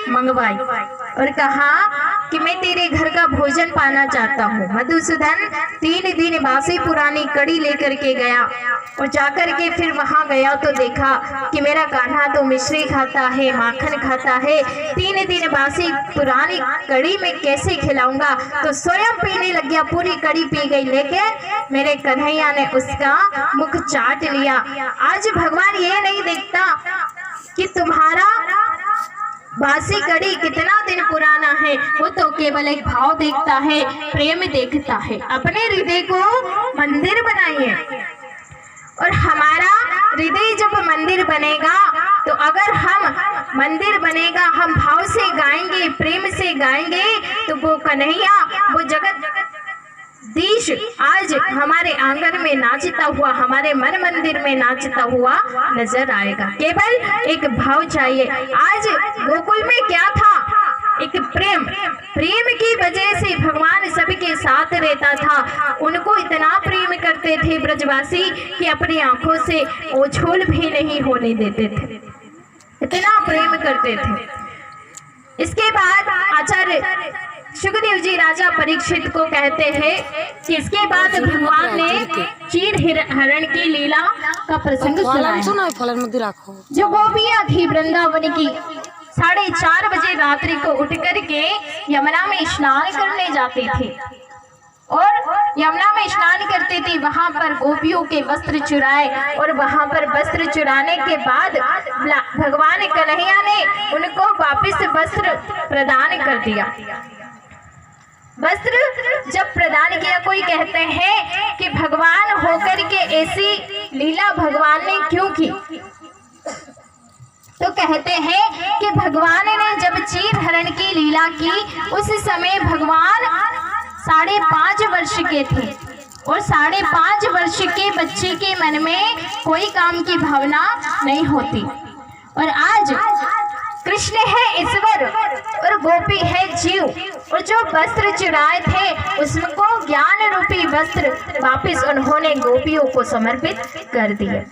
मंगवाई और कहा कि मैं तेरे घर का भोजन पाना चाहता हूँ। मधुसूदन 3 दिन बासी पुरानी कड़ी लेकर के गया और जाकर के फिर वहां गया तो देखा कि मेरा कान्हा तो मिश्री खाता है, माखन खाता है, 3 दिन बासी पुरानी कड़ी में कैसे खिलाऊंगा, तो स्वयं पीने लग गया, पूरी कड़ी पी गई। लेकिन मेरे कन्हैया ने उसका मुख चाट लिया। आज भगवान ये नहीं देखता कि तुम्हारा बासी कड़ी कितना दिन पुराना है, वो तो केवल एक भाव देखता है, प्रेम देखता है। अपने हृदय को मंदिर बनाइए और हमारा हृदय जब मंदिर बनेगा तो अगर हम मंदिर बनेगा, हम भाव से गाएंगे, प्रेम से गाएंगे, तो वो कन्हैया, वो जगत दीश आज हमारे आंगन में नाचता हुआ, हमारे मन मंदिर में नाचता हुआ नजर आएगा। केवल एक भाव चाहिए। आज गोकुल में क्या था? एक प्रेम, प्रेम की वजह से भगवान सबके साथ रहता था। उनको इतना प्रेम करते थे ब्रजवासी कि अपनी आंखों से ओझोल भी नहीं होने देते थे, इतना प्रेम करते थे। इसके बाद आचार्य सुखदेव जी राजा परीक्षित को कहते हैं कि इसके बाद भगवान ने चीर हरण की लीला का प्रसंग सुनाया। जो गोपियां थी वृंदावन की 4:30 बजे रात्रि को उठ करके यमुना में स्नान करने जाते थे और यमुना में स्नान करते थे। वहां पर गोपियों के वस्त्र चुराए और वहां पर वस्त्र चुराने के बाद भगवान कन्हैया ने उनको वापस वस्त्र प्रदान कर दिया। वस्त्र जब प्रदान किया, कोई कहते हैं कि भगवान होकर के ऐसी लीला भगवान ने क्यों की, तो कहते हैं कि भगवान ने जब चीर हरण की लीला की उस समय भगवान 5.5 वर्ष के थे और 5.5 वर्ष के बच्चे के मन में कोई काम की भावना नहीं होती। और आज कृष्ण है ईश्वर और गोपी है जीव, और जो वस्त्र चुराए थे उसको ज्ञान रूपी वस्त्र वापस उन्होंने गोपियों को समर्पित कर दिए।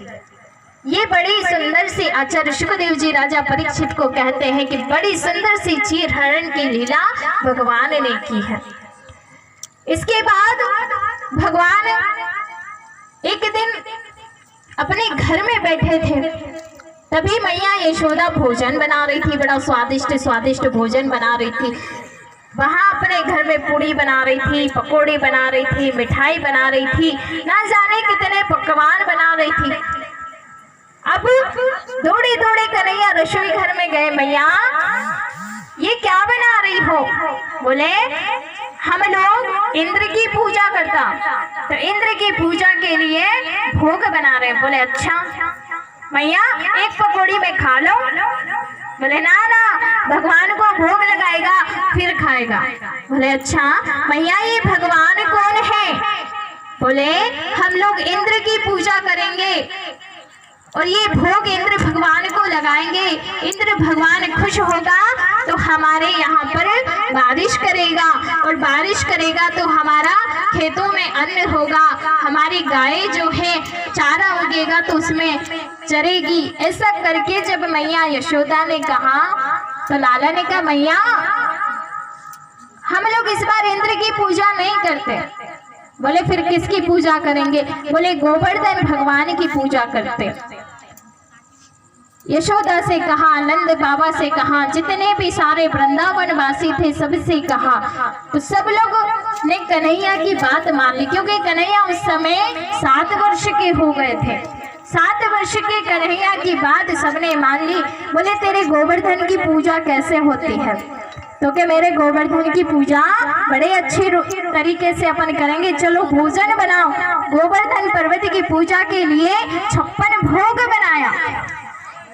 ये बड़ी सुंदर सी आचार्य सुखदेव जी राजा परीक्षित को कहते हैं कि बड़ी सुंदर सी चीर हरण की लीला भगवान ने की है। इसके बाद भगवान एक दिन अपने घर में बैठे थे, तभी मैया यशोदा भोजन बना रही थी, बड़ा स्वादिष्ट भोजन बना रही थी। वहां अपने घर में पूड़ी बना रही थी, पकोड़े बना रही थी, मिठाई बना रही थी, ना जाने कितने पकवान बना रही थी। अब दौड़े कन्हैया रसोई घर में गए। मैया ये क्या बना रही हो? बोले हम लोग इंद्र की पूजा करता, तो इंद्र की पूजा के लिए भोग बना रहे। बोले अच्छा मैया एक पकौड़ी में खा लो। बोले ना भगवान को भोग लगाएगा फिर खाएगा। बोले अच्छा मैया ये भगवान कौन है? बोले हम लोग इंद्र की पूजा करेंगे और ये भोग इंद्र भगवान को लगाएंगे। इंद्र भगवान खुश होगा तो हमारे यहाँ पर बारिश करेगा और बारिश करेगा तो हमारा खेतों में अन्न होगा, हमारी गाय जो है चारा उगेगा तो उसमें चरेगी। ऐसा करके जब मैया यशोदा ने कहा तो लाला ने कहा मैया हम लोग इस बार इंद्र की पूजा नहीं करते। बोले फिर किसकी पूजा करेंगे? बोले गोवर्धन भगवान की पूजा करते। यशोदा से कहा, नंद बाबा से कहा, जितने भी सारे वृंदावन वासी थे सबसे कहा, तो सब लोग ने कन्हैया की बात मान ली, क्योंकि कन्हैया उस समय 7 वर्ष के हो गए थे। 7 वर्ष के कन्हैया की बात सबने मान ली। बोले तेरे गोवर्धन की पूजा कैसे होती है? तो क्या मेरे गोवर्धन की पूजा बड़े अच्छे तरीके से अपन करेंगे, चलो भोजन बनाओ। गोवर्धन पर्वत की पूजा के लिए 56 भोग बनाया।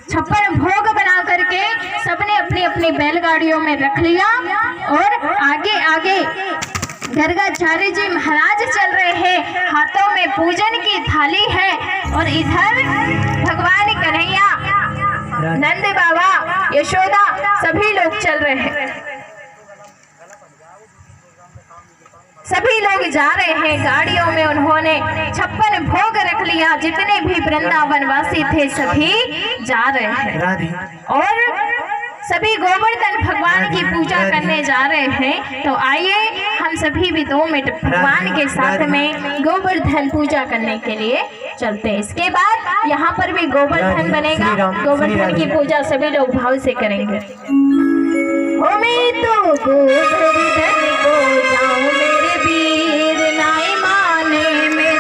56 भोग बना करके सबने अपनी अपनी बैलगाड़ियों में रख लिया और आगे आगे गर्गाचार्य जी महाराज चल रहे हैं, हाथों में पूजन की थाली है और इधर भगवान कन्हैया, नंद बाबा, यशोदा सभी लोग चल रहे हैं। सभी लोग जा रहे हैं गाड़ियों में। उन्होंने 56 भोग रख लिया। जितने भी वृंदावन वासी थे सभी जा रहे हैं। और सभी गोवर्धन भगवान की पूजा करने जा रहे हैं। तो आइए हम सभी भी 2 मिनट भगवान के साथ में गोवर्धन पूजा करने के लिए चलते हैं। इसके बाद यहाँ पर भी गोवर्धन बनेगा। गोवर्धन की पूजा सभी लोग भाव से करेंगे।